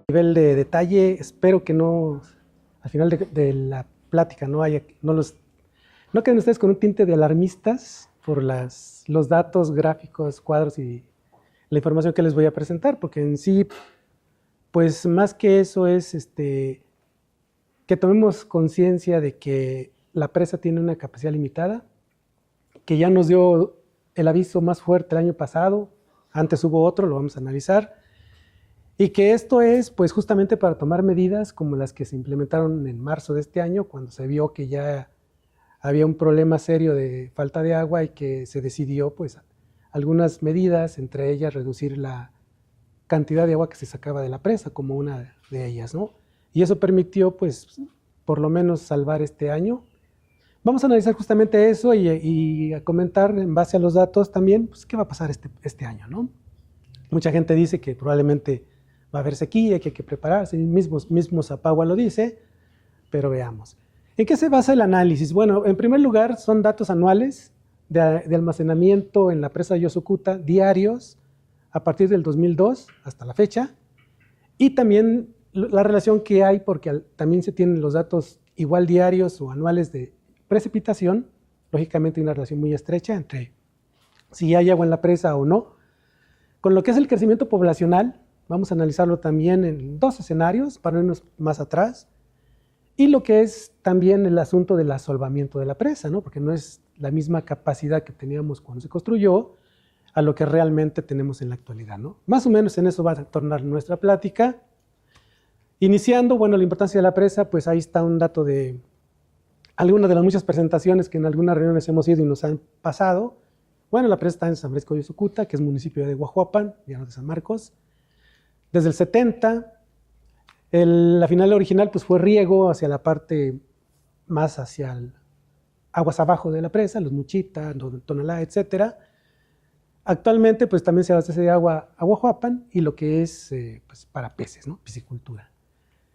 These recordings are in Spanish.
Nivel de detalle, espero que no, al final de la plática, no queden ustedes con un tinte de alarmistas por los datos, gráficos, cuadros y la información que les voy a presentar, porque en sí, pues más que eso es que tomemos conciencia de que la presa tiene una capacidad limitada, que ya nos dio el aviso más fuerte el año pasado, antes hubo otro, lo vamos a analizar, y que esto es pues justamente para tomar medidas como las que se implementaron en marzo de este año, cuando se vio que ya había un problema serio de falta de agua y que se decidió pues algunas medidas, entre ellas reducir la cantidad de agua que se sacaba de la presa como una de ellas, ¿no? Y eso permitió pues por lo menos salvar este año. Vamos a analizar justamente eso y a comentar en base a los datos también pues qué va a pasar este año, ¿no? Mucha gente dice que probablemente va a haber sequía, que hay que prepararse, mismo Zapagua lo dice, pero veamos. ¿En qué se basa el análisis? Bueno, en primer lugar son datos anuales de almacenamiento en la presa de Yosucuta, diarios, a partir del 2002 hasta la fecha, y también la relación que hay, porque también se tienen los datos igual diarios o anuales de precipitación, lógicamente hay una relación muy estrecha entre si hay agua en la presa o no. Con lo que es el crecimiento poblacional, vamos a analizarlo también en dos escenarios, para irnos más atrás, y lo que es también el asunto del asolvamiento de la presa, ¿no? Porque no es la misma capacidad que teníamos cuando se construyó a lo que realmente tenemos en la actualidad, ¿no? Más o menos en eso va a tornar nuestra plática. Iniciando, bueno, la importancia de la presa, pues ahí está un dato de algunas de las muchas presentaciones que en algunas reuniones hemos ido y nos han pasado. Bueno, la presa está en San Francisco de Yosucuta, que es municipio de Guajuapan, llano de San Marcos. Desde el 70, la final original pues fue riego hacia la parte más hacia aguas abajo de la presa, los Muchita, Tonalá, etc. Actualmente pues también se abastece de agua a Guajuapan y lo que es pues, para peces, ¿no? Piscicultura.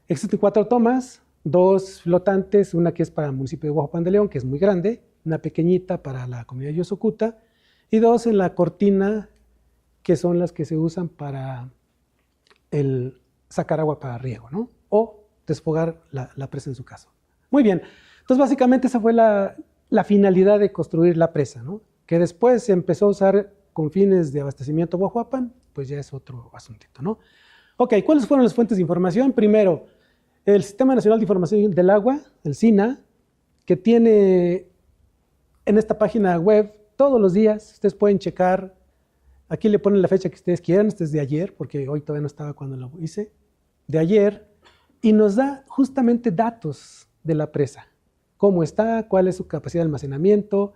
Existen 4 tomas, 2 flotantes, una que es para el municipio de Guajuapan de León, que es muy grande, una pequeñita para la comunidad de Yosucuta, y 2 en la cortina, que son las que se usan para sacar agua para riego, ¿no? O desfogar la presa en su caso. Muy bien, entonces básicamente esa fue la finalidad de construir la presa, ¿no? Que después se empezó a usar con fines de abastecimiento a Guajuapan, pues ya es otro asuntito, ¿no? Ok, ¿cuáles fueron las fuentes de información? Primero, el Sistema Nacional de Información del Agua, el SINA, que tiene en esta página web todos los días, ustedes pueden checar, aquí le ponen la fecha que ustedes quieran, este es de ayer, porque hoy todavía no estaba cuando lo hice, de ayer, y nos da justamente datos de la presa, cómo está, cuál es su capacidad de almacenamiento,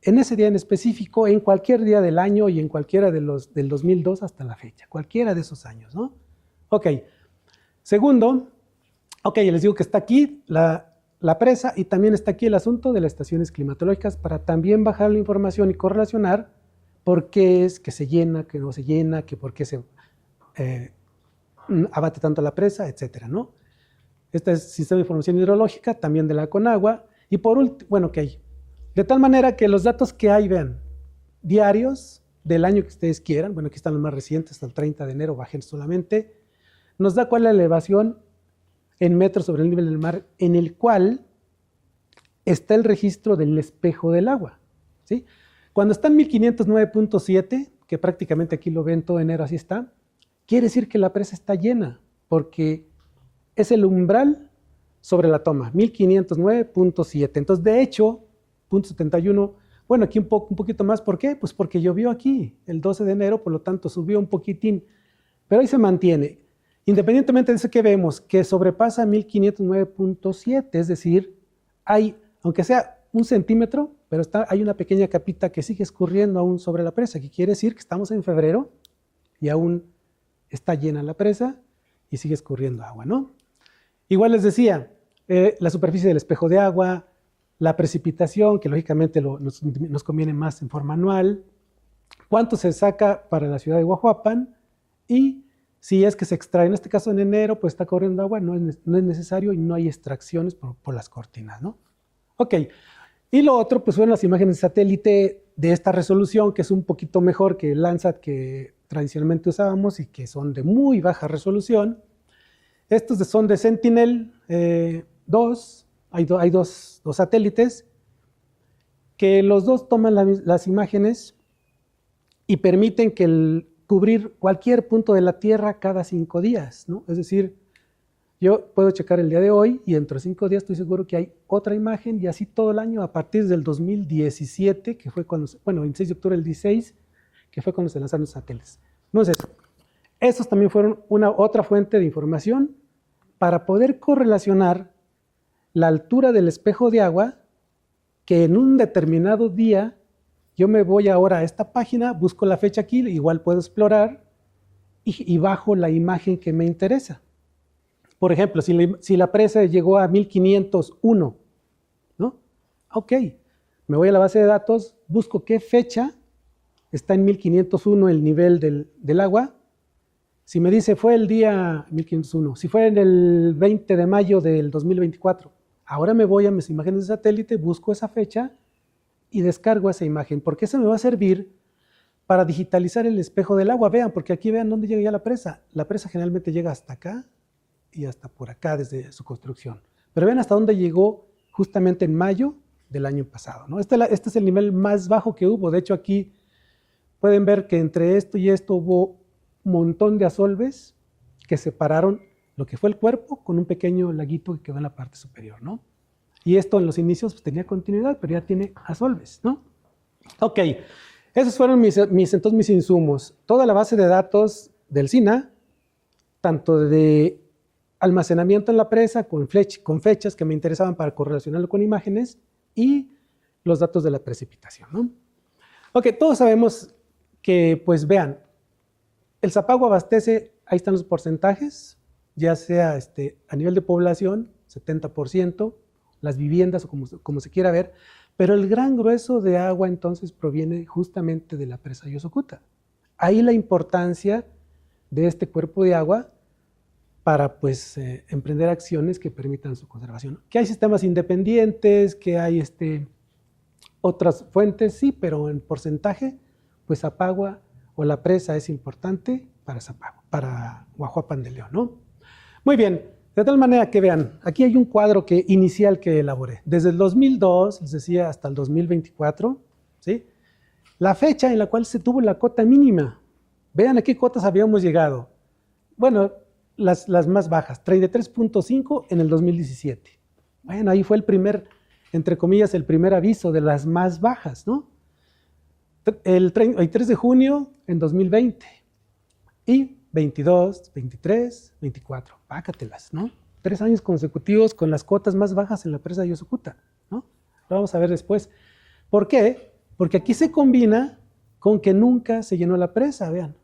en ese día en específico, en cualquier día del año y en cualquiera del 2002 hasta la fecha, cualquiera de esos años, ¿no? Ok, segundo, ok, les digo que está aquí la presa y también está aquí el asunto de las estaciones climatológicas para también bajar la información y correlacionar por qué es que se llena, que no se llena, que por qué se abate tanto la presa, etcétera, ¿no? Este es el Sistema de Información Hidrológica, también de la Conagua, y por último, bueno, ok, de tal manera que los datos que hay, vean, diarios del año que ustedes quieran, bueno, aquí están los más recientes, hasta el 30 de enero, bajen solamente, nos da cuál es la elevación en metros sobre el nivel del mar, en el cual está el registro del espejo del agua, ¿sí? Cuando está en 1509.7, que prácticamente aquí lo ven todo enero, así está, quiere decir que la presa está llena, porque es el umbral sobre la toma, 1509.7. Entonces, de hecho, punto 71, bueno, aquí un poquito más, ¿por qué? Pues porque llovió aquí el 12 de enero, por lo tanto subió un poquitín, pero ahí se mantiene. Independientemente de eso que vemos, que sobrepasa 1509.7, es decir, hay, aunque sea 1 centímetro, pero hay una pequeña capita que sigue escurriendo aún sobre la presa, que quiere decir que estamos en febrero y aún está llena la presa y sigue escurriendo agua, ¿no? Igual les decía, la superficie del espejo de agua, la precipitación, que lógicamente nos conviene más en forma anual, cuánto se saca para la ciudad de Guajuapan y si es que se extrae, en este caso en enero, pues está corriendo agua, no es necesario y no hay extracciones por las cortinas, ¿no? Ok, y lo otro, pues fueron las imágenes de satélite de esta resolución, que es un poquito mejor que el Landsat que tradicionalmente usábamos y que son de muy baja resolución. Estos son de Sentinel-2, hay dos satélites, que los dos toman las imágenes y permiten cubrir cualquier punto de la Tierra cada 5 días, ¿no? Es decir, yo puedo checar el día de hoy y dentro de 5 días estoy seguro que hay otra imagen y así todo el año a partir del 2017, que fue cuando, bueno, el 6 de octubre del 16, que fue cuando se lanzaron los satélites. Entonces, estos también fueron otra fuente de información para poder correlacionar la altura del espejo de agua, que en un determinado día, yo me voy ahora a esta página, busco la fecha aquí, igual puedo explorar y bajo la imagen que me interesa. Por ejemplo, si la presa llegó a 1501, ¿no? Ok, me voy a la base de datos, busco qué fecha está en 1501 el nivel del agua. Si me dice fue el día 1501, si fue en el 20 de mayo del 2024, ahora me voy a mis imágenes de satélite, busco esa fecha y descargo esa imagen, porque eso me va a servir para digitalizar el espejo del agua. Vean, porque aquí vean dónde llega ya la presa. La presa generalmente llega hasta acá y hasta por acá desde su construcción. Pero vean hasta dónde llegó justamente en mayo del año pasado, ¿no? Este es el nivel más bajo que hubo. De hecho, aquí pueden ver que entre esto y esto hubo un montón de asolves que separaron lo que fue el cuerpo con un pequeño laguito que quedó en la parte superior, ¿no? Y esto en los inicios pues, tenía continuidad, pero ya tiene asolves, ¿no? Ok, esos fueron entonces mis insumos. Toda la base de datos del SINA, tanto de almacenamiento en la presa, con fechas que me interesaban para correlacionarlo con imágenes, y los datos de la precipitación, ¿no? Ok, todos sabemos que, pues vean, el Zapago abastece, ahí están los porcentajes, ya sea a nivel de población, 70%, las viviendas o como se quiera ver, pero el gran grueso de agua entonces proviene justamente de la presa Yosocuta. Ahí la importancia de este cuerpo de agua para pues emprender acciones que permitan su conservación. Que hay sistemas independientes, que hay otras fuentes, sí, pero en porcentaje, pues Zapagua o la presa es importante para Zapagua, para Guajuapan de León, ¿no? Muy bien, de tal manera que vean, aquí hay un cuadro inicial que elaboré. Desde el 2002, les decía, hasta el 2024, ¿sí? La fecha en la cual se tuvo la cota mínima. Vean a qué cotas habíamos llegado. Bueno, las más bajas, 33.5 en el 2017. Bueno, ahí fue el primer, entre comillas, el primer aviso de las más bajas, ¿no? El 3 de junio en 2020 y 22, 23, 24, pácatelas, ¿no? 3 años consecutivos con las cotas más bajas en la presa de Yosocuta, ¿no? Lo vamos a ver después. ¿Por qué? Porque aquí se combina con que nunca se llenó la presa, vean.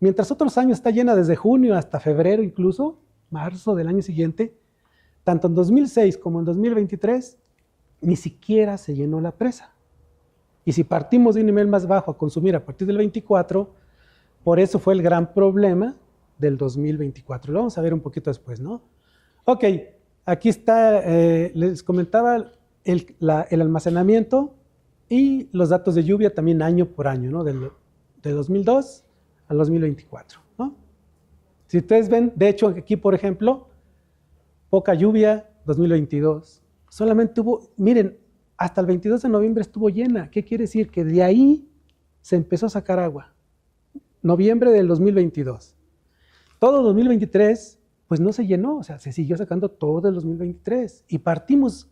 Mientras otros años está llena desde junio hasta febrero, incluso marzo del año siguiente, tanto en 2006 como en 2023, ni siquiera se llenó la presa. Y si partimos de un nivel más bajo a consumir a partir del 24, por eso fue el gran problema del 2024. Lo vamos a ver un poquito después, ¿no? Ok, aquí está, les comentaba el almacenamiento y los datos de lluvia también año por año, ¿no? De 2002 al 2024, ¿no? Si ustedes ven, de hecho, aquí, por ejemplo, poca lluvia, 2022. Solamente hubo, miren, hasta el 22 de noviembre estuvo llena. ¿Qué quiere decir? Que de ahí se empezó a sacar agua. Noviembre del 2022. Todo 2023, pues no se llenó, o sea, se siguió sacando todo el 2023. Y partimos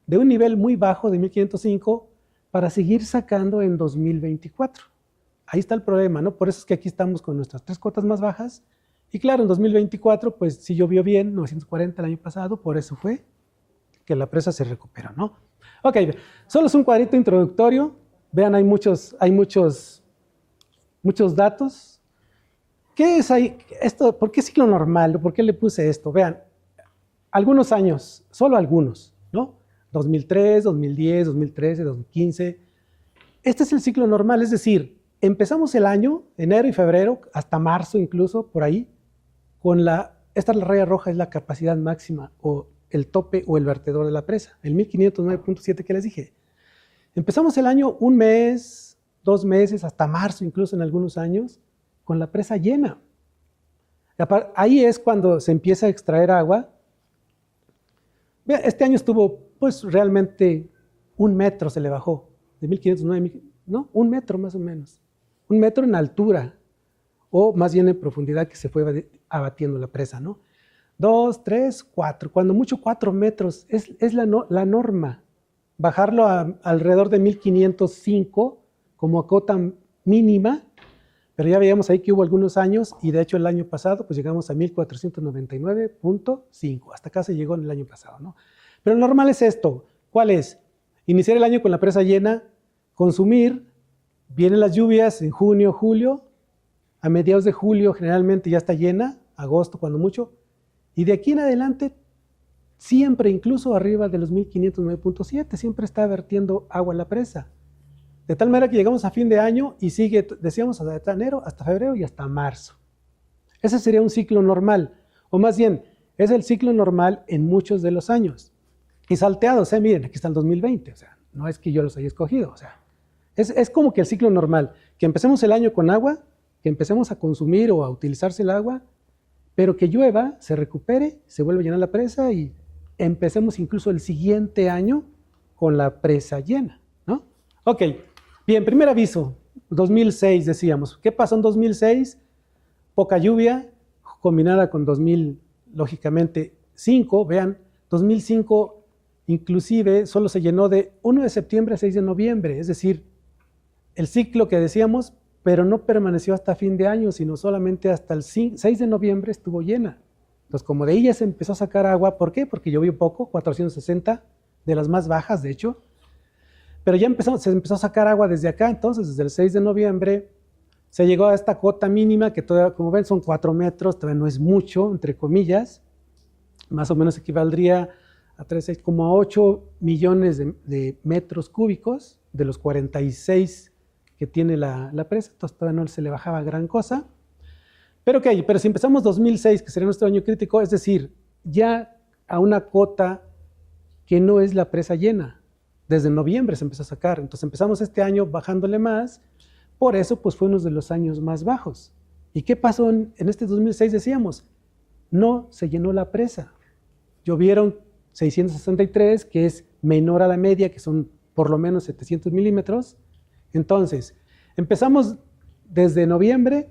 de un nivel muy bajo de 1505 para seguir sacando en 2024. Ahí está el problema, ¿no? Por eso es que aquí estamos con nuestras 3 cotas más bajas. Y claro, en 2024, pues sí llovió bien, 940 el año pasado, por eso fue que la presa se recuperó, ¿no? Ok, solo es un cuadrito introductorio. Vean, hay muchos datos. ¿Qué es ahí? Esto, ¿por qué ciclo normal? ¿Por qué le puse esto? Vean, algunos años, solo algunos, ¿no? 2003, 2010, 2013, 2015. Este es el ciclo normal, es decir, empezamos el año, enero y febrero, hasta marzo incluso, por ahí, con esta raya roja es la capacidad máxima, o el tope o el vertedor de la presa, el 1509.7 que les dije. Empezamos el año un mes, 2 meses, hasta marzo incluso en algunos años, con la presa llena. Ahí es cuando se empieza a extraer agua. Este año estuvo, pues realmente 1 metro se le bajó, de 1509, ¿no? 1 metro más o menos. 1 metro en altura, o más bien en profundidad que se fue abatiendo la presa, ¿no? 2, 3, 4, cuando mucho 4 metros es la norma. Bajarlo a alrededor de 1505 como cota mínima, pero ya veíamos ahí que hubo algunos años, y de hecho el año pasado pues llegamos a 1499.5, hasta acá se llegó en el año pasado, ¿no? Pero lo normal es esto. ¿Cuál es? Iniciar el año con la presa llena, consumir, vienen las lluvias en junio, julio, a mediados de julio generalmente ya está llena, agosto cuando mucho, y de aquí en adelante siempre, incluso arriba de los 1509.7, siempre está vertiendo agua en la presa. De tal manera que llegamos a fin de año y sigue, decíamos, hasta enero, hasta febrero y hasta marzo. Ese sería un ciclo normal, o más bien, es el ciclo normal en muchos de los años. Y salteados, miren, aquí está el 2020, o sea, no es que yo los haya escogido, o sea, es como que el ciclo normal, que empecemos el año con agua, que empecemos a consumir o a utilizarse el agua, pero que llueva, se recupere, se vuelve a llenar la presa y empecemos incluso el siguiente año con la presa llena, ¿no? Ok, bien, primer aviso, 2006 decíamos. ¿Qué pasó en 2006? Poca lluvia, combinada con 2000, lógicamente, 5, vean, 2005 inclusive solo se llenó de 1 de septiembre a 6 de noviembre, es decir, el ciclo que decíamos, pero no permaneció hasta fin de año, sino solamente hasta el 6 de noviembre estuvo llena. Entonces, como de ahí ya se empezó a sacar agua, ¿por qué? Porque llovió poco, 460, de las más bajas, de hecho, pero ya se empezó a sacar agua desde acá, entonces, desde el 6 de noviembre, se llegó a esta cota mínima, que todavía, como ven, son 4 metros, todavía no es mucho, entre comillas, más o menos equivaldría a 36,8 millones de metros cúbicos, de los 46 que tiene la presa, entonces todavía no se le bajaba gran cosa. Pero ok, pero si empezamos 2006, que sería nuestro año crítico, es decir, ya a una cota que no es la presa llena, desde noviembre se empezó a sacar, entonces empezamos este año bajándole más, por eso pues fue uno de los años más bajos. ¿Y qué pasó en este 2006? Decíamos, no se llenó la presa, llovieron 663, que es menor a la media, que son por lo menos 700 milímetros. Entonces, empezamos desde noviembre,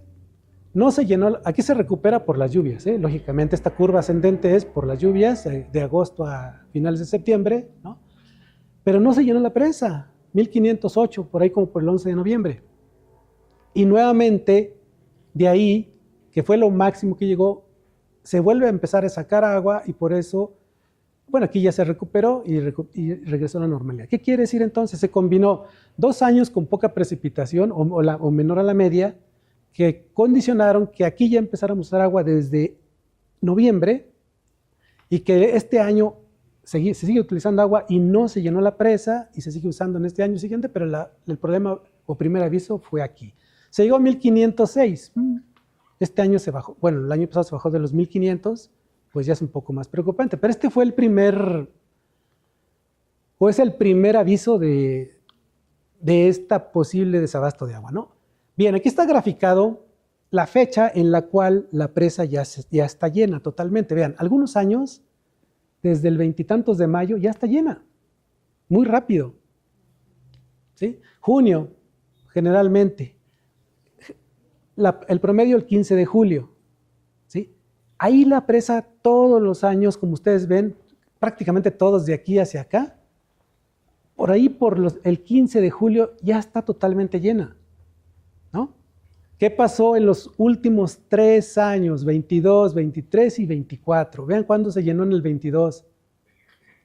no se llenó, aquí se recupera por las lluvias, lógicamente esta curva ascendente es por las lluvias de agosto a finales de septiembre, ¿no? Pero no se llenó la presa, 1508, por ahí como por el 11 de noviembre. Y nuevamente, de ahí, que fue lo máximo que llegó, se vuelve a empezar a sacar agua y por eso, bueno, aquí ya se recuperó y regresó a la normalidad. ¿Qué quiere decir entonces? Se combinó 2 años con poca precipitación o menor a la media, que condicionaron que aquí ya empezáramos a usar agua desde noviembre y que este año se sigue utilizando agua y no se llenó la presa y se sigue usando en este año siguiente, pero el problema o primer aviso fue aquí. Se llegó a 1506. Este año se bajó, bueno, el año pasado se bajó de los 1500, pues ya es un poco más preocupante. Pero este fue el primer aviso de esta posible desabasto de agua, ¿no? Bien, aquí está graficado la fecha en la cual la presa ya está llena totalmente. Vean, algunos años, desde el 20 y tantos de mayo, ya está llena. Muy rápido. ¿Sí? Junio, generalmente. El promedio el 15 de julio. ¿Sí? Ahí la presa todos los años, como ustedes ven, prácticamente todos de aquí hacia acá, por ahí el 15 de julio ya está totalmente llena, ¿no? ¿Qué pasó en los últimos 3 años, 22, 23 y 24? Vean cuándo se llenó en el 22.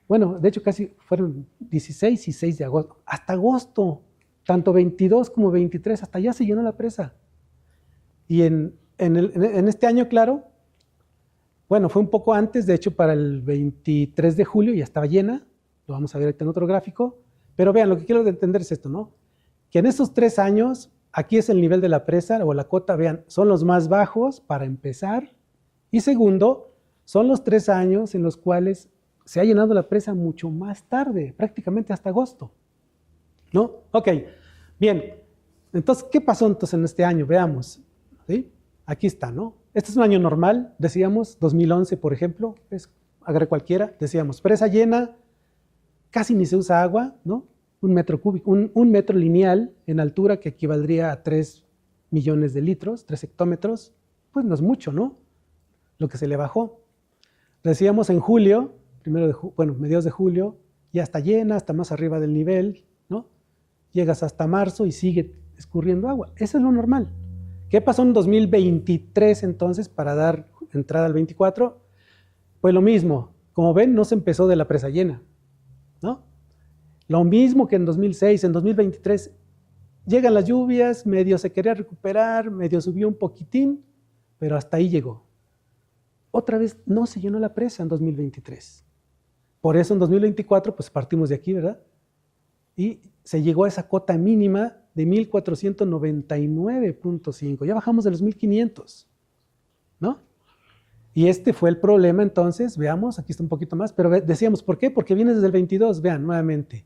Bueno, de hecho casi fueron 16 y 6 de agosto. Hasta agosto, tanto 22 como 23, hasta allá se llenó la presa. Y en este año, claro, bueno, fue un poco antes, de hecho para el 23 de julio ya estaba llena, lo vamos a ver ahorita en otro gráfico, pero vean, lo que quiero entender es esto, ¿no? Que en estos 3 años, aquí es el nivel de la presa o la cota, vean, son los más bajos para empezar, y segundo, son los 3 años en los cuales se ha llenado la presa mucho más tarde, prácticamente hasta agosto, ¿no? Ok, bien, entonces, ¿qué pasó entonces en este año? Veamos, ¿sí? Aquí está, ¿no? Este es un año normal, decíamos, 2011, por ejemplo, agarré cualquiera, decíamos, presa llena, casi ni se usa agua, ¿no? Un metro cúbico, un metro lineal en altura que equivaldría a 3 millones de litros, 3 hectómetros, pues no es mucho, ¿no? Lo que se le bajó. Decíamos en julio, mediados de julio, ya está llena, hasta más arriba del nivel, ¿no? Llegas hasta marzo y sigue escurriendo agua. Eso es lo normal. ¿Qué pasó en 2023 entonces para dar entrada al 24? Pues lo mismo. Como ven, no se empezó de la presa llena, ¿no? Lo mismo que en 2006, en 2023 llegan las lluvias, medio se quería recuperar, medio subió un poquitín, pero hasta ahí llegó. Otra vez no se llenó la presa en 2023. Por eso en 2024 pues partimos de aquí, ¿verdad? Y se llegó a esa cota mínima de 1499.5. Ya bajamos de los 1500, ¿no? Y este fue el problema entonces, veamos, aquí está un poquito más, pero decíamos, ¿por qué? Porque viene desde el 22, vean, nuevamente.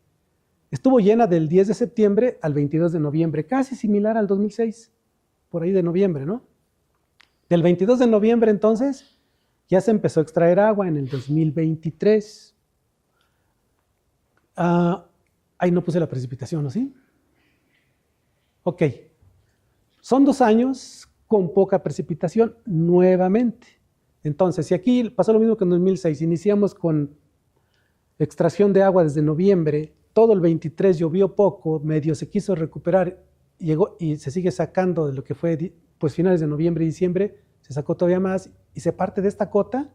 Estuvo llena del 10 de septiembre al 22 de noviembre, casi similar al 2006, por ahí de noviembre, ¿no? Del 22 de noviembre entonces, ya se empezó a extraer agua en el 2023. Ahí no puse la precipitación, ¿no? ¿Sí? Ok. Son 2 años con poca precipitación nuevamente. Entonces, si aquí pasó lo mismo que en 2006, iniciamos con extracción de agua desde noviembre, todo el 23 llovió poco, medio se quiso recuperar, llegó y se sigue sacando de lo que fue pues finales de noviembre y diciembre, se sacó todavía más y se parte de esta cota,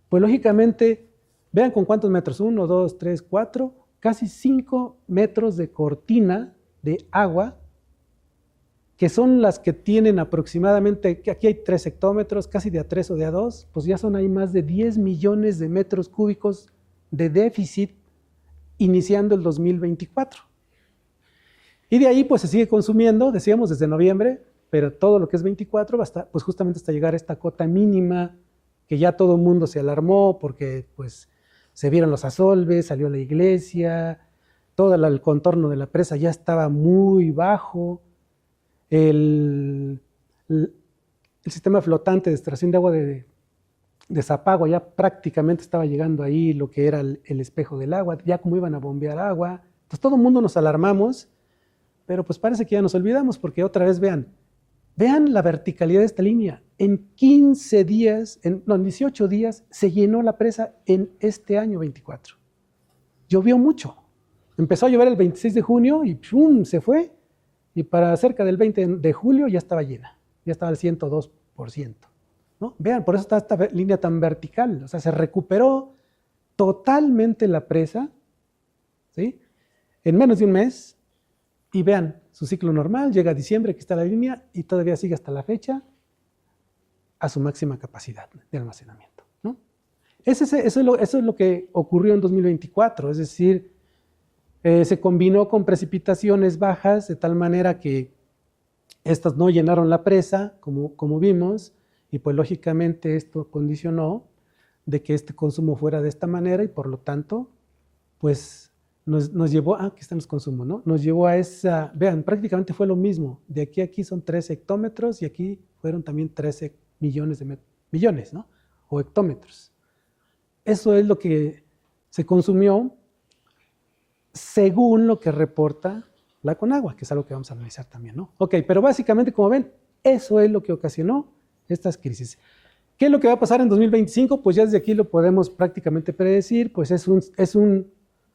pues lógicamente, vean con cuántos metros, 1, 2, 3, 4, casi 5 metros de cortina de agua, que son las que tienen aproximadamente, aquí hay 3 hectómetros, casi de a 3 o de a 2, pues ya son ahí más de 10 millones de metros cúbicos de déficit iniciando el 2024. Y de ahí pues se sigue consumiendo, decíamos desde noviembre, pero todo lo que es 24 hasta, pues justamente hasta llegar a esta cota mínima, que ya todo el mundo se alarmó porque pues se vieron los asolves, salió la iglesia, todo el contorno de la presa ya estaba muy bajo, el sistema flotante de extracción de agua de Zapagua ya prácticamente estaba llegando ahí lo que era el espejo del agua, ya como iban a bombear agua. Entonces todo el mundo nos alarmamos, pero pues parece que ya nos olvidamos porque otra vez vean la verticalidad de esta línea. En 15 días, en 18 días se llenó la presa en este año 24. Llovió mucho. Empezó a llover el 26 de junio y ¡pum! Se fue. Y para cerca del 20 de julio ya estaba llena, ya estaba al 102%. ¿No? Vean, por eso está esta línea tan vertical, o sea, se recuperó totalmente la presa, ¿sí? En menos de un mes, y vean, su ciclo normal, llega a diciembre, aquí está la línea, y todavía sigue hasta la fecha a su máxima capacidad de almacenamiento, ¿no? Eso es lo que ocurrió en 2024, es decir, se combinó con precipitaciones bajas, de tal manera que estas no llenaron la presa, como vimos, y pues lógicamente esto condicionó de que este consumo fuera de esta manera y por lo tanto, pues nos llevó, aquí están los consumos, ¿no? Nos llevó a esa, vean, prácticamente fue lo mismo, de aquí a aquí son 3 hectómetros y aquí fueron también 13 millones millones, ¿no? O hectómetros. Eso es lo que se consumió según lo que reporta la Conagua, que es algo que vamos a analizar también, ¿no? Ok, pero básicamente, como ven, eso es lo que ocasionó estas crisis. ¿Qué es lo que va a pasar en 2025? Pues ya desde aquí lo podemos prácticamente predecir, pues es un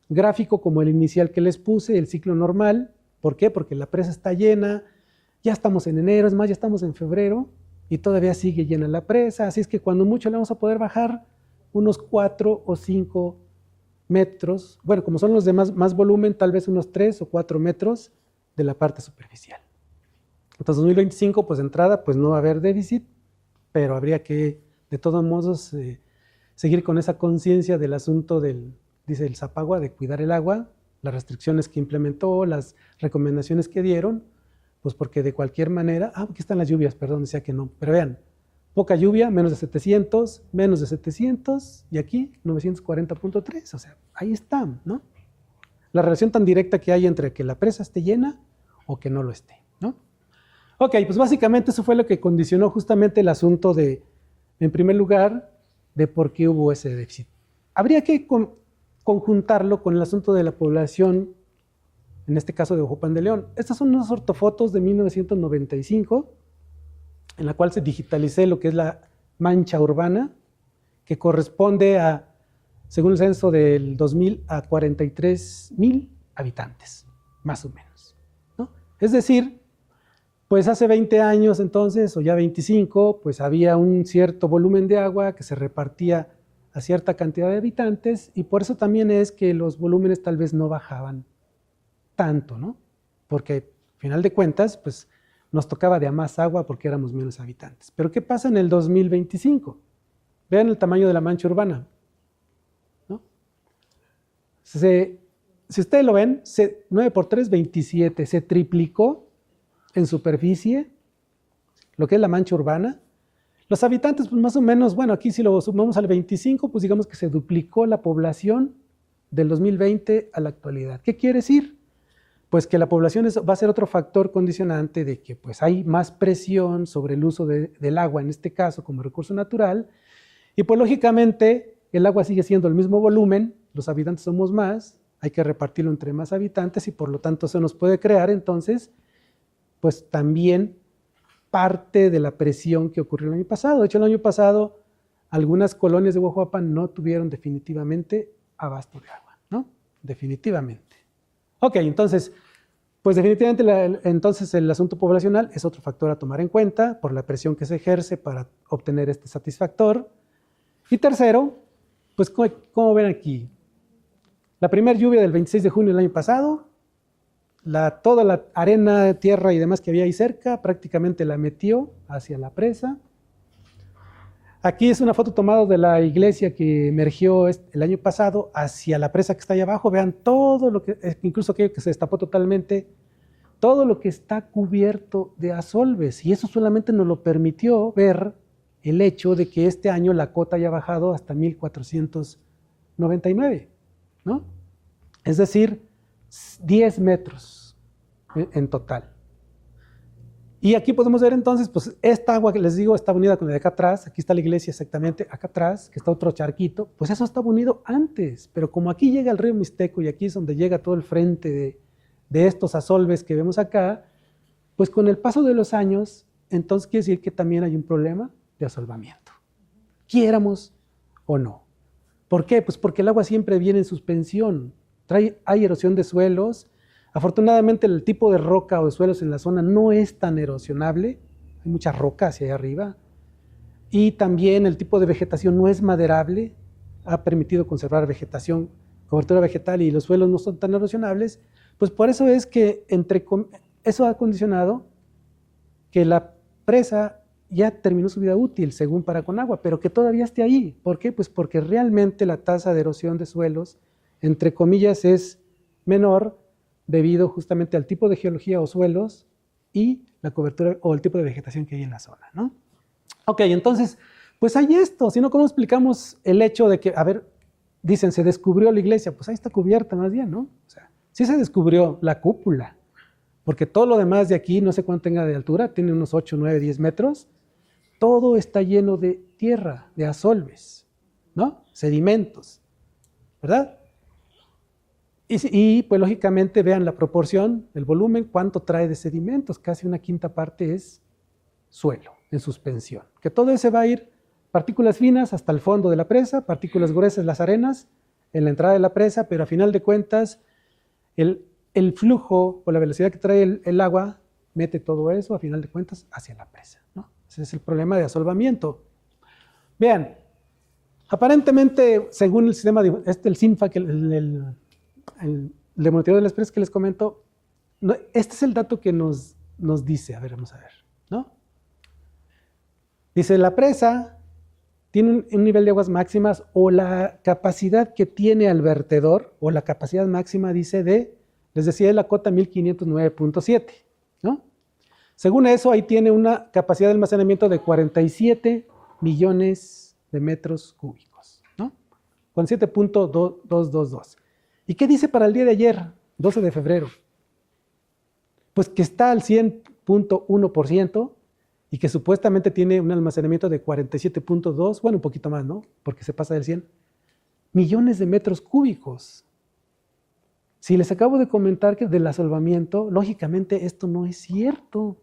gráfico como el inicial que les puse, el ciclo normal. ¿Por qué? Porque la presa está llena, ya estamos en enero, es más, ya estamos en febrero y todavía sigue llena la presa, así es que cuando mucho le vamos a poder bajar unos 4 o 5 metros, bueno, como son los de más volumen, tal vez unos 3 o 4 metros de la parte superficial. Entonces 2025, pues de entrada, pues no va a haber déficit, pero habría que, de todos modos, seguir con esa conciencia del asunto dice el Zapagua, de cuidar el agua, las restricciones que implementó, las recomendaciones que dieron, pues porque de cualquier manera, aquí están las lluvias, perdón, decía que no, pero vean, poca lluvia, menos de 700, y aquí 940.3, o sea, ahí está, ¿no? La relación tan directa que hay entre que la presa esté llena o que no lo esté, ¿no? Ok, pues básicamente eso fue lo que condicionó justamente el asunto de, en primer lugar, de por qué hubo ese déficit. Habría que conjuntarlo con el asunto de la población, en este caso de Ojopan de León. Estas son unas ortofotos de 1995, en la cual se digitalicé lo que es la mancha urbana, que corresponde a, según el censo del 2000, a 43,000 habitantes, más o menos, ¿no? Es decir, pues hace 20 años entonces, o ya 25, pues había un cierto volumen de agua que se repartía a cierta cantidad de habitantes, y por eso también es que los volúmenes tal vez no bajaban tanto, ¿no? Porque al final de cuentas, pues nos tocaba de a más agua porque éramos menos habitantes. Pero ¿qué pasa en el 2025? Vean el tamaño de la mancha urbana, ¿no? Si ustedes lo ven, 9 por 3, 27, se triplicó en superficie lo que es la mancha urbana. Los habitantes, pues más o menos, bueno, aquí si lo sumamos al 25, pues digamos que se duplicó la población del 2020 a la actualidad. ¿Qué quiere decir? Pues que la población va a ser otro factor condicionante de que pues hay más presión sobre el uso del agua, en este caso como recurso natural, y pues lógicamente el agua sigue siendo el mismo volumen, los habitantes somos más, hay que repartirlo entre más habitantes y por lo tanto eso nos puede crear entonces pues también parte de la presión que ocurrió el año pasado. De hecho, el año pasado algunas colonias de Huajuapan no tuvieron definitivamente abasto de agua, ¿no? Definitivamente. Ok, entonces, pues definitivamente entonces el asunto poblacional es otro factor a tomar en cuenta por la presión que se ejerce para obtener este satisfactor. Y tercero, pues como ven aquí, la primera lluvia del 26 de junio del año pasado, toda la arena, tierra y demás que había ahí cerca, prácticamente la metió hacia la presa. Aquí es una foto tomada de la iglesia que emergió el año pasado hacia la presa que está ahí abajo. Vean todo lo que, incluso aquello que se destapó totalmente, todo lo que está cubierto de asolves. Y eso solamente nos lo permitió ver el hecho de que este año la cota haya bajado hasta 1499, ¿no? Es decir, 10 metros en total. Y aquí podemos ver entonces, pues esta agua que les digo está unida con la de acá atrás, aquí está la iglesia exactamente acá atrás, que está otro charquito, pues eso estaba unido antes, pero como aquí llega el río Mixteco y aquí es donde llega todo el frente de estos asolves que vemos acá, pues con el paso de los años, entonces quiere decir que también hay un problema de asolvamiento, quiéramos o no. ¿Por qué? Pues porque el agua siempre viene en suspensión, hay erosión de suelos. Afortunadamente el tipo de roca o de suelos en la zona no es tan erosionable, hay mucha roca hacia allá arriba, y también el tipo de vegetación no es maderable, ha permitido conservar vegetación, cobertura vegetal y los suelos no son tan erosionables, pues por eso es que eso ha condicionado que la presa ya terminó su vida útil según Paraconagua, pero que todavía esté ahí. ¿Por qué? Pues porque realmente la tasa de erosión de suelos, entre comillas, es menor debido justamente al tipo de geología o suelos y la cobertura o el tipo de vegetación que hay en la zona, ¿no? Ok, entonces, pues hay esto, si no, ¿cómo explicamos el hecho de que, a ver, dicen, se descubrió la iglesia? Pues ahí está cubierta más bien, ¿no? O sea, sí se descubrió la cúpula, porque todo lo demás de aquí, no sé cuánto tenga de altura, tiene unos 8, 9, 10 metros, todo está lleno de tierra, de asolves, ¿no? Sedimentos, ¿verdad? Y pues lógicamente vean la proporción, el volumen, cuánto trae de sedimentos, casi una quinta parte es suelo en suspensión. Que todo ese va a ir partículas finas hasta el fondo de la presa, partículas gruesas las arenas en la entrada de la presa, pero a final de cuentas el flujo o la velocidad que trae el agua mete todo eso a final de cuentas hacia la presa, ¿no? Ese es el problema de asolvamiento. Vean, aparentemente según el sistema, el SINFA, que el monitoreo de las presas que les comento, este es el dato que nos dice, a ver, vamos a ver, ¿no? Dice, la presa tiene un nivel de aguas máximas o la capacidad que tiene al vertedor, o la capacidad máxima, dice, les decía, de la cota 1509.7, ¿no? Según eso, ahí tiene una capacidad de almacenamiento de 47 millones de metros cúbicos, ¿no? 47.222. ¿Y qué dice para el día de ayer, 12 de febrero? Pues que está al 100, 0.1% y que supuestamente tiene un almacenamiento de 47.2, bueno, un poquito más, ¿no? Porque se pasa del 100 millones de metros cúbicos. Si les acabo de comentar que del asolvamiento, lógicamente esto no es cierto.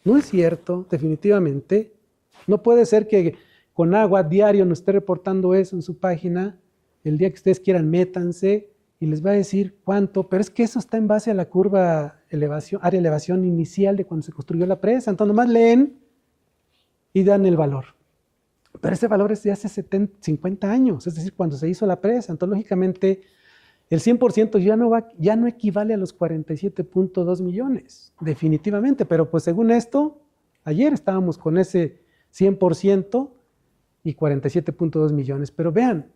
No es cierto, definitivamente. No puede ser que con agua diario nos esté reportando eso en su página. El día que ustedes quieran, métanse y les va a decir cuánto. Pero es que eso está en base a la curva elevación, área de elevación inicial de cuando se construyó la presa. Entonces nomás leen y dan el valor. Pero ese valor es de hace 50 años, es decir, cuando se hizo la presa. Entonces, lógicamente, el 100% ya no equivale a los 47.2 millones, definitivamente. Pero pues según esto, ayer estábamos con ese 100% y 47.2 millones. Pero vean,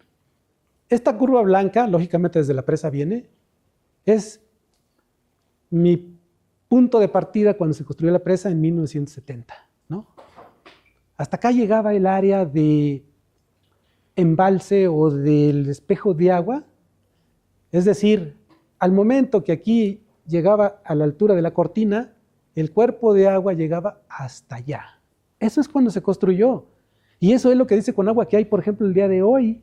esta curva blanca, lógicamente desde la presa viene, es mi punto de partida cuando se construyó la presa en 1970, ¿no? Hasta acá llegaba el área de embalse o del espejo de agua. Es decir, al momento que aquí llegaba a la altura de la cortina, el cuerpo de agua llegaba hasta allá. Eso es cuando se construyó. Y eso es lo que dice Conagua que hay, por ejemplo, el día de hoy.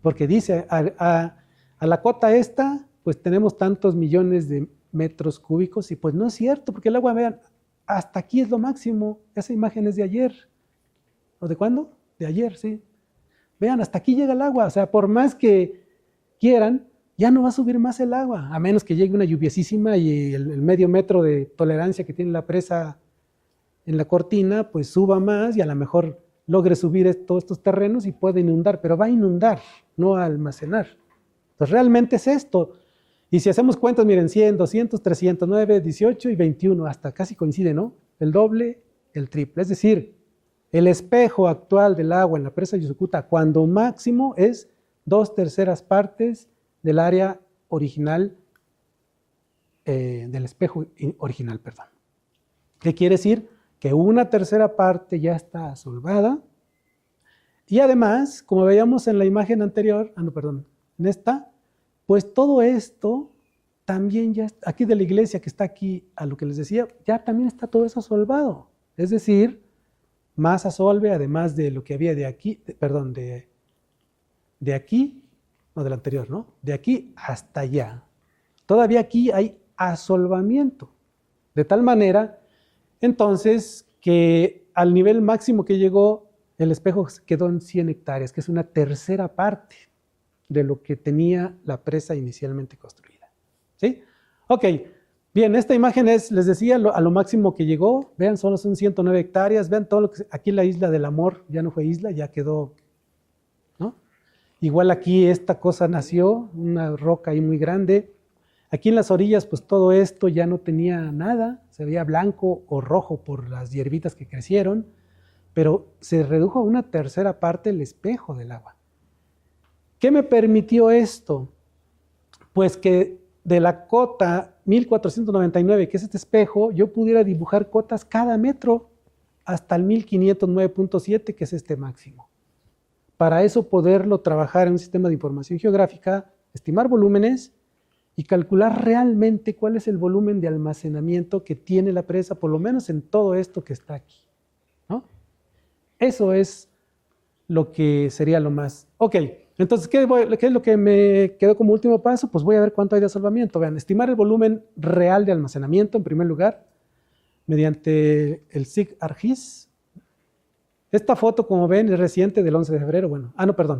Porque dice, a la cota esta, pues tenemos tantos millones de metros cúbicos. Y pues no es cierto, porque el agua, vean, hasta aquí es lo máximo. Esa imagen es de ayer. ¿O de cuándo? De ayer, sí. Vean, hasta aquí llega el agua. O sea, por más que quieran, ya no va a subir más el agua, a menos que llegue una lluviosísima y el medio metro de tolerancia que tiene la presa en la cortina, pues suba más y a lo mejor logre subir todos estos terrenos y puede inundar, pero va a inundar, no a almacenar. Entonces realmente es esto. Y si hacemos cuentas, miren, 100, 200, 300, 9, 18 y 21, hasta casi coincide, ¿no? El doble, el triple. Es decir, el espejo actual del agua en la presa de Yusucuta, cuando máximo es 2/3 partes del área original, del espejo original, perdón. ¿Qué quiere decir? Que 1/3 parte ya está asolvada. Y además, como veíamos en la imagen anterior, en esta, pues todo esto también ya, aquí de la iglesia que está aquí, a lo que les decía, ya también está todo eso asolvado. Es decir, más asolve, además de lo que había de aquí, de aquí, no, del anterior, ¿no? De aquí hasta allá. Todavía aquí hay asolvamiento. De tal manera, entonces, que al nivel máximo que llegó, el espejo quedó en 100 hectáreas, que es 1/3 parte de lo que tenía la presa inicialmente construida. ¿Sí? Ok, bien, esta imagen es, les decía, a lo máximo que llegó. Vean, solo son 109 hectáreas. Vean todo lo que... Aquí la isla del amor ya no fue isla, ya quedó, ¿no? Igual aquí esta cosa nació, una roca ahí muy grande. Aquí en las orillas, pues todo esto ya no tenía nada, se veía blanco o rojo por las hierbitas que crecieron, pero se redujo a 1/3 parte el espejo del agua. ¿Qué me permitió esto? Pues que de la cota 1499, que es este espejo, yo pudiera dibujar cotas cada metro hasta el 1509.7, que es este máximo. Para eso poderlo trabajar en un sistema de información geográfica, estimar volúmenes y calcular realmente cuál es el volumen de almacenamiento que tiene la presa, por lo menos en todo esto que está aquí, ¿no? Eso es lo que sería lo más... Ok, entonces, ¿qué es lo que me quedó como último paso? Pues voy a ver cuánto hay de asolvamiento. Vean, estimar el volumen real de almacenamiento, en primer lugar, mediante el SIG-ARGIS. Esta foto, como ven, es reciente, del 11 de febrero. Bueno,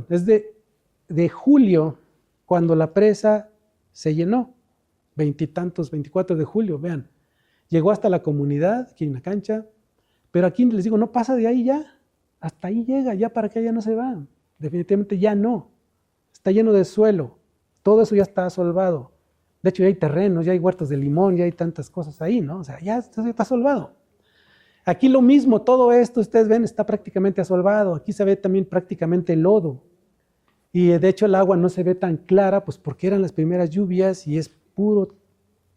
es de julio, cuando la presa se llenó, 20 y tantos, 24 de julio, vean. Llegó hasta la comunidad, aquí en la cancha, pero aquí les digo, no pasa de ahí ya, hasta ahí llega, ya para que allá no se va. Definitivamente ya no, está lleno de suelo, todo eso ya está asolvado. De hecho, ya hay terrenos, ya hay huertos de limón, ya hay tantas cosas ahí, ¿no? O sea, ya está asolvado. Aquí lo mismo, todo esto, ustedes ven, está prácticamente asolvado. Aquí se ve también prácticamente lodo. Y de hecho el agua no se ve tan clara, pues porque eran las primeras lluvias y es puro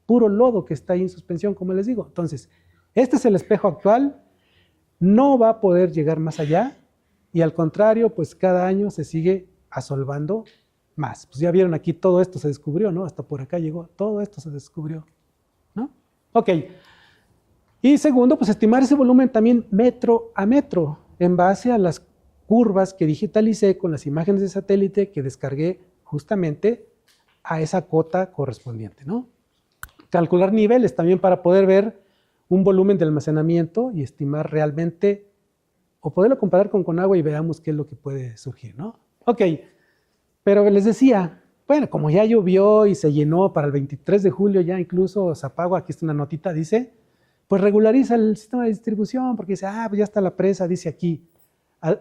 lodo que está ahí en suspensión, como les digo. Entonces, este es el espejo actual, no va a poder llegar más allá y al contrario, pues cada año se sigue asolvando más. Pues ya vieron aquí, todo esto se descubrió, ¿no? Hasta por acá llegó, todo esto se descubrió, ¿no? Ok, Y segundo, pues estimar ese volumen también metro a metro, en base a las curvas que digitalicé con las imágenes de satélite que descargué justamente a esa cota correspondiente, ¿no? Calcular niveles también para poder ver un volumen de almacenamiento y estimar realmente, o poderlo comparar con Conagua y veamos qué es lo que puede surgir, ¿no? Ok, pero les decía, bueno, como ya llovió y se llenó para el 23 de julio, ya incluso Zapagua, aquí está una notita, dice, pues regulariza el sistema de distribución, porque dice, pues ya está la presa, dice aquí,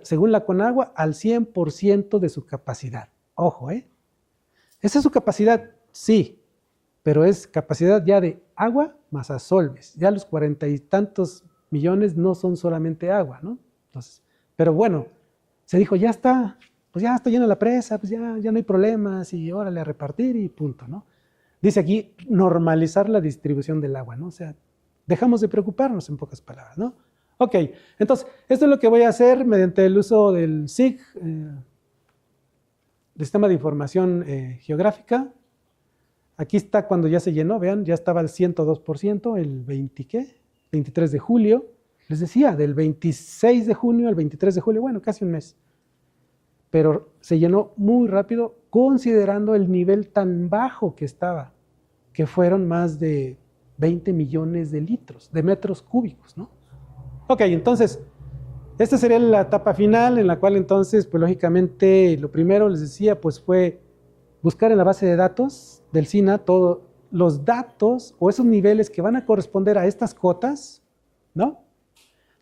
según la Conagua, al 100% de su capacidad. Ojo, ¿esa es su capacidad? Sí, pero es capacidad ya de agua más asolves. Ya los 40 y tantos millones no son solamente agua, ¿no? Entonces, pero bueno, se dijo, ya está, pues ya está llena la presa, pues ya no hay problemas y órale a repartir y punto, ¿no? Dice aquí, normalizar la distribución del agua, ¿no? O sea, dejamos de preocuparnos en pocas palabras, ¿no? Ok, entonces, esto es lo que voy a hacer mediante el uso del SIG, Sistema de Información Geográfica. Aquí está cuando ya se llenó, vean, ya estaba al 102%, el 23 de julio. Les decía, del 26 de junio al 23 de julio, bueno, casi un mes. Pero se llenó muy rápido, considerando el nivel tan bajo que estaba, que fueron más de 20 millones de litros, de metros cúbicos, ¿no? Ok, entonces, esta sería la etapa final, en la cual entonces, pues lógicamente, lo primero, les decía, pues fue buscar en la base de datos del SINA todos los datos o esos niveles que van a corresponder a estas cotas, ¿no?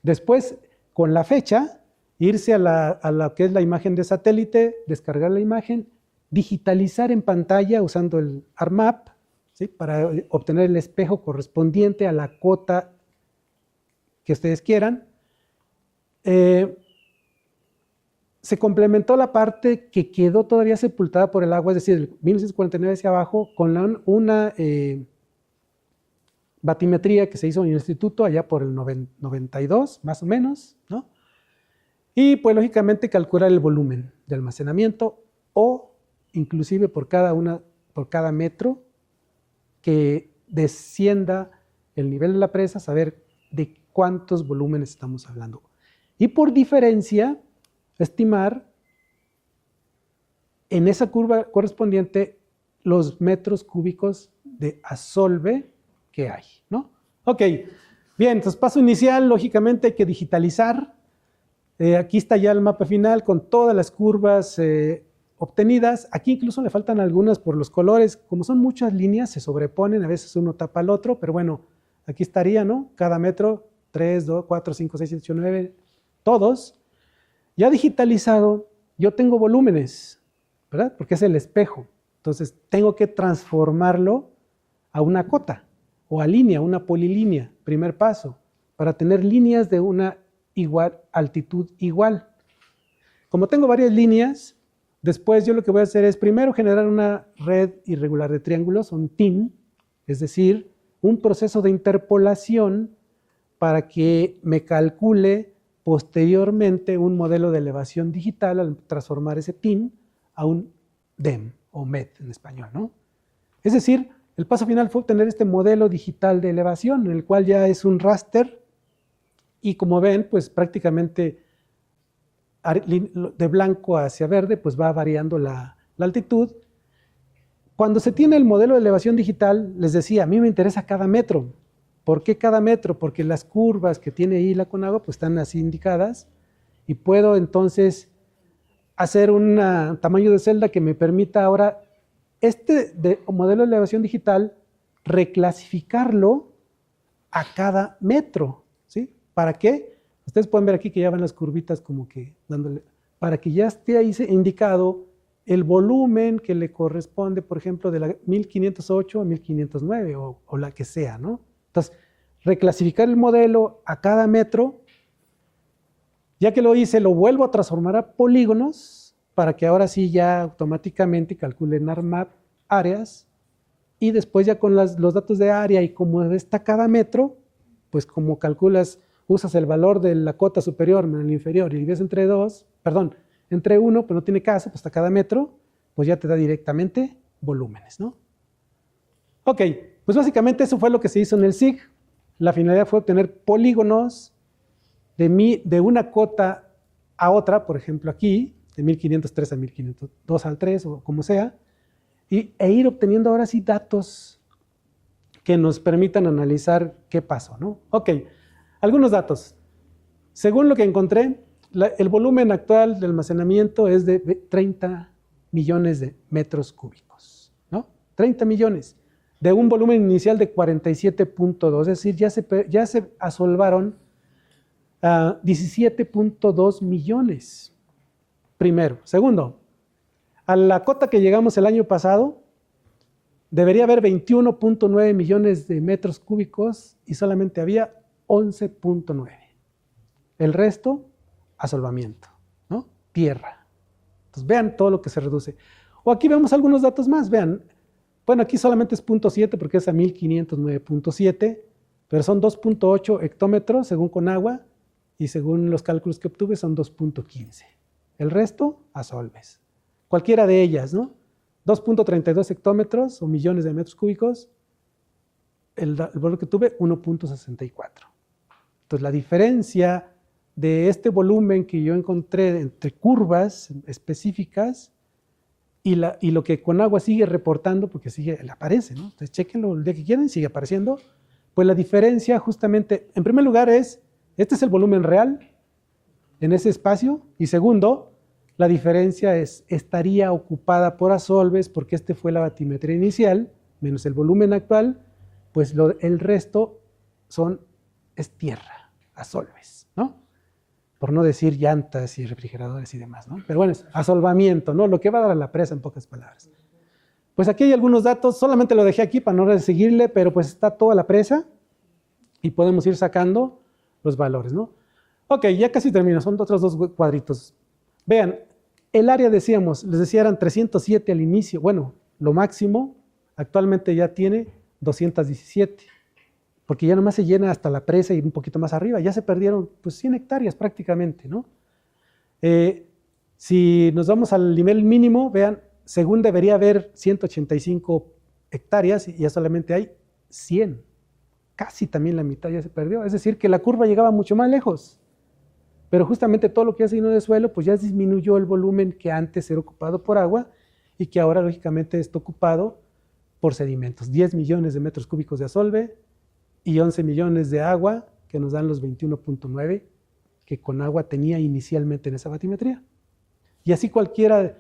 Después, con la fecha, irse a lo que es la imagen de satélite, descargar la imagen, digitalizar en pantalla usando el ArcMap, ¿sí? Para obtener el espejo correspondiente a la cota que ustedes quieran. Se complementó la parte que quedó todavía sepultada por el agua, es decir, de 1949 hacia abajo, con una batimetría que se hizo en el instituto allá por el 92, más o menos, ¿no? Y pues lógicamente calcular el volumen de almacenamiento o inclusive por cada metro que descienda el nivel de la presa, saber de cuántos volúmenes estamos hablando. Y por diferencia, estimar en esa curva correspondiente los metros cúbicos de asolve que hay, ¿no? Ok, bien, entonces paso inicial, lógicamente hay que digitalizar. Aquí está ya el mapa final con todas las curvas obtenidas. Aquí incluso le faltan algunas por los colores. Como son muchas líneas, se sobreponen, a veces uno tapa al otro, pero bueno, aquí estaría, ¿no? Cada metro, 3, 2, 4, 5, 6, 7, 8, 9, todos. Ya digitalizado, yo tengo volúmenes, ¿verdad? Porque es el espejo. Entonces, tengo que transformarlo a una cota o a línea, una polilínea, primer paso, para tener líneas de una altitud igual. Como tengo varias líneas, después yo lo que voy a hacer es primero generar una red irregular de triángulos, un TIN, es decir, un proceso de interpolación para que me calcule posteriormente un modelo de elevación digital al transformar ese TIN a un DEM o MED en español, ¿no? Es decir, el paso final fue obtener este modelo digital de elevación, en el cual ya es un raster y como ven, pues prácticamente de blanco hacia verde, pues va variando la altitud. Cuando se tiene el modelo de elevación digital, les decía, a mí me interesa cada metro. ¿Por qué cada metro? Porque las curvas que tiene ahí la Conagua pues están así indicadas y puedo entonces hacer un tamaño de celda que me permita ahora modelo de elevación digital reclasificarlo a cada metro, ¿sí? ¿Para qué? Ustedes pueden ver aquí que ya van las curvitas como que dándole, para que ya esté ahí indicado el volumen que le corresponde, por ejemplo, de la 1508 a 1509 o la que sea, ¿no? Entonces, reclasificar el modelo a cada metro, ya que lo hice, lo vuelvo a transformar a polígonos para que ahora sí ya automáticamente calcule en ArcMap áreas y después ya con los datos de área y como está cada metro, pues como calculas, usas el valor de la cota superior menos la inferior y divides entre 1, pero no tiene caso, pues hasta cada metro, pues ya te da directamente volúmenes, ¿no? Ok, pues básicamente eso fue lo que se hizo en el SIG. la finalidad fue obtener polígonos de una cota a otra, por ejemplo aquí, de 1503 a 1502 al 3 o como sea, e ir obteniendo ahora sí datos que nos permitan analizar qué pasó, ¿no? Ok, algunos datos. Según lo que encontré, el volumen actual de almacenamiento es de 30 millones de metros cúbicos, ¿no? 30 millones, de un volumen inicial de 47.2, es decir, ya se asolvaron 17.2 millones. Primero. Segundo, a la cota que llegamos el año pasado, debería haber 21.9 millones de metros cúbicos y solamente había 11.9. El resto, asolvamiento, ¿no? Tierra. Entonces vean todo lo que se reduce. O aquí vemos algunos datos más, vean. Bueno, aquí solamente es 0.7 porque es a 1509.7, pero son 2.8 hectómetros según Conagua y según los cálculos que obtuve son 2.15. El resto, asolves. Cualquiera de ellas, ¿no? 2.32 hectómetros o millones de metros cúbicos, el valor que tuve, 1.64. Entonces, la diferencia de este volumen que yo encontré entre curvas específicas y lo que Conagua sigue reportando, porque aparece, ¿no? Entonces, chéquenlo el día que quieran, sigue apareciendo. Pues la diferencia justamente, en primer lugar este es el volumen real en ese espacio, y segundo, la diferencia estaría ocupada por asolves, porque fue la batimetría inicial, menos el volumen actual, pues el resto es tierra, asolves, ¿no? Por no decir llantas y refrigeradores y demás, ¿no? Pero bueno, es asolvamiento, ¿no? Lo que va a dar a la presa en pocas palabras. Pues aquí hay algunos datos, solamente lo dejé aquí para no seguirle, pero pues está toda la presa y podemos ir sacando los valores, ¿no? Ok, ya casi termino, son otros dos cuadritos. Vean, el área les decía eran 307 al inicio, bueno, lo máximo, actualmente ya tiene 217, porque ya nomás se llena hasta la presa y un poquito más arriba, ya se perdieron pues 100 hectáreas prácticamente, ¿no? Si nos vamos al nivel mínimo, vean, según debería haber 185 hectáreas y ya solamente hay 100, casi también la mitad ya se perdió, es decir, que la curva llegaba mucho más lejos. Pero justamente todo lo que ya se llenó de suelo, pues ya disminuyó el volumen que antes era ocupado por agua y que ahora lógicamente está ocupado por sedimentos. 10 millones de metros cúbicos de asolve y 11 millones de agua, que nos dan los 21.9 que Conagua tenía inicialmente en esa batimetría. Y así cualquiera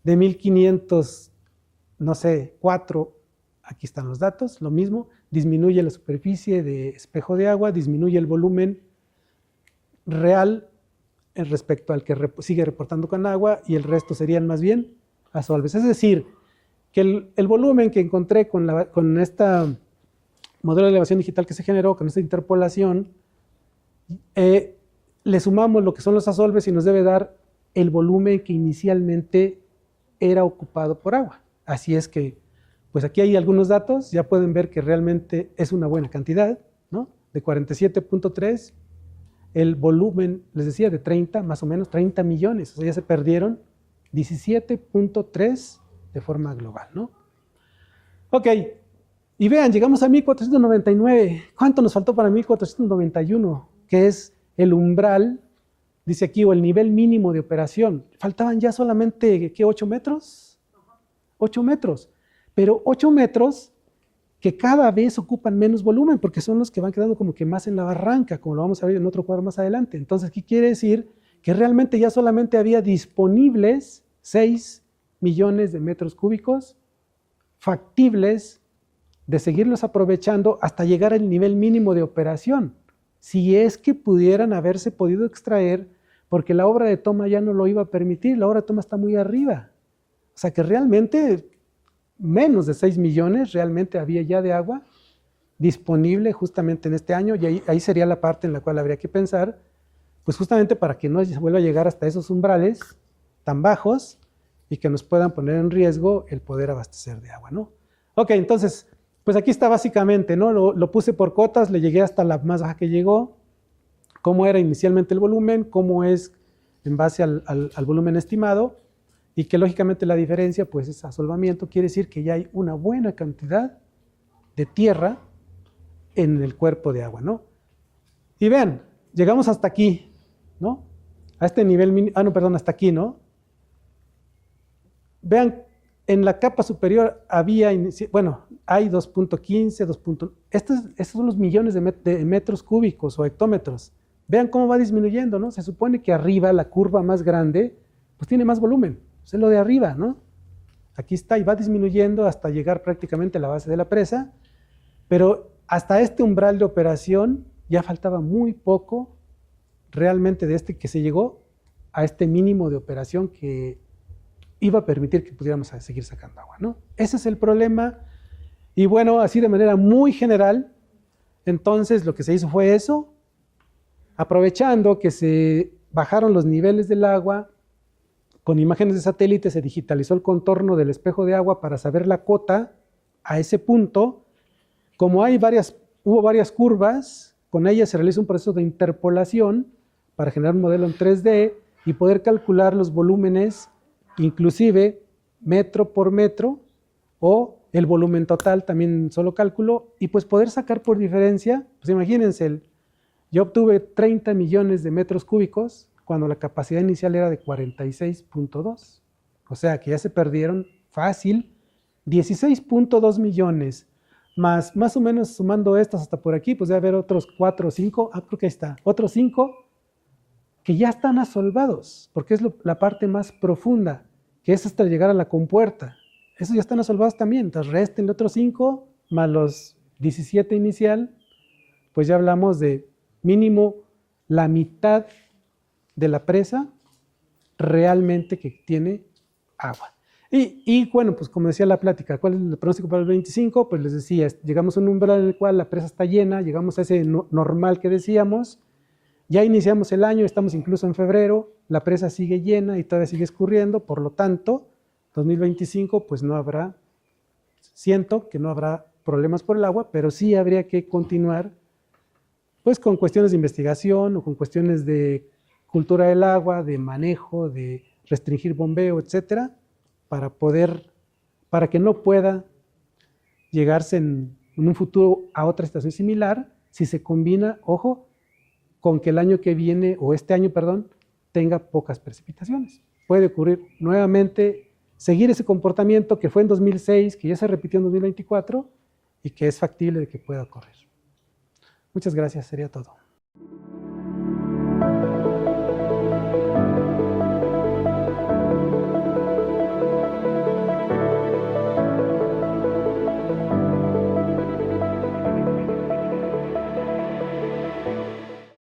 de 1500, no sé, 4, aquí están los datos, lo mismo, disminuye la superficie de espejo de agua, disminuye el volumen real respecto al que sigue reportando Conagua y el resto serían más bien asolves. Es decir, que el volumen que encontré con esta modelo de elevación digital que se generó, con esta interpolación, le sumamos lo que son los asolves y nos debe dar el volumen que inicialmente era ocupado por agua. Así es que, pues aquí hay algunos datos, ya pueden ver que realmente es una buena cantidad, ¿no? De 47.3, el volumen, les decía, de 30, más o menos 30 millones, o sea, ya se perdieron 17.3 de forma global, ¿no? Ok, y vean, llegamos a 1499, ¿cuánto nos faltó para 1491? Que es el umbral, dice aquí, o el nivel mínimo de operación. Faltaban ya solamente, ¿qué? 8 metros, 8 metros, pero 8 metros que cada vez ocupan menos volumen, porque son los que van quedando como que más en la barranca, como lo vamos a ver en otro cuadro más adelante. Entonces, ¿qué quiere decir? Que realmente ya solamente había disponibles 6 millones de metros cúbicos factibles de seguirlos aprovechando hasta llegar al nivel mínimo de operación, si es que pudieran haberse podido extraer, porque la obra de toma ya no lo iba a permitir, la obra de toma está muy arriba. O sea que realmente menos de 6 millones realmente había ya de agua disponible justamente en este año, y ahí sería la parte en la cual habría que pensar, pues justamente para que no se vuelva a llegar hasta esos umbrales tan bajos y que nos puedan poner en riesgo el poder abastecer de agua, ¿no? Ok, entonces, pues aquí está básicamente, ¿no? Lo puse por cotas, le llegué hasta la más baja que llegó, cómo era inicialmente el volumen, cómo es en base al volumen estimado, y que lógicamente la diferencia pues es asolvamiento, quiere decir que ya hay una buena cantidad de tierra en el cuerpo de agua, ¿no? Y vean, llegamos hasta aquí, ¿no? A este nivel, hasta aquí, ¿no? Vean, en la capa superior había, hay 2.15, 2. Estos son los millones de metros cúbicos o hectómetros. Vean cómo va disminuyendo, ¿no? Se supone que arriba, la curva más grande, pues tiene más volumen. Es lo de arriba, ¿no? Aquí está y va disminuyendo hasta llegar prácticamente a la base de la presa, pero hasta este umbral de operación ya faltaba muy poco realmente de este que se llegó a este mínimo de operación que iba a permitir que pudiéramos seguir sacando agua, ¿no? Ese es el problema. Y bueno, así de manera muy general, entonces lo que se hizo fue eso, aprovechando que se bajaron los niveles del agua, con imágenes de satélite se digitalizó el contorno del espejo de agua para saber la cota a ese punto. Como hubo varias curvas, con ellas se realiza un proceso de interpolación para generar un modelo en 3D y poder calcular los volúmenes, inclusive metro por metro, o el volumen total, también solo cálculo, y pues poder sacar por diferencia, pues imagínense, yo obtuve 30 millones de metros cúbicos cuando la capacidad inicial era de 46.2, o sea que ya se perdieron fácil 16.2 millones, más o menos sumando estas hasta por aquí, pues debe haber otros 4 o 5, creo que ahí está, otros 5 que ya están asolvados, porque es la parte más profunda, que es hasta llegar a la compuerta. Esos ya están asolvados también, entonces resten otros 5 más los 17 inicial, pues ya hablamos de mínimo la mitad de la presa realmente que tiene agua. Y bueno, pues como decía la plática, ¿cuál es el pronóstico para el 25? Pues les decía, llegamos a un umbral en el cual la presa está llena, llegamos a ese normal que decíamos, ya iniciamos el año, estamos incluso en febrero, la presa sigue llena y todavía sigue escurriendo, por lo tanto, 2025 pues siento que no habrá problemas por el agua, pero sí habría que continuar pues con cuestiones de investigación o con cuestiones de cultura del agua, de manejo, de restringir bombeo, etcétera, para que no pueda llegarse en un futuro a otra estación similar si se combina, ojo, con que el año que viene, o este año, perdón, tenga pocas precipitaciones. Puede ocurrir nuevamente, seguir ese comportamiento que fue en 2006, que ya se repitió en 2024 y que es factible de que pueda ocurrir. Muchas gracias, sería todo.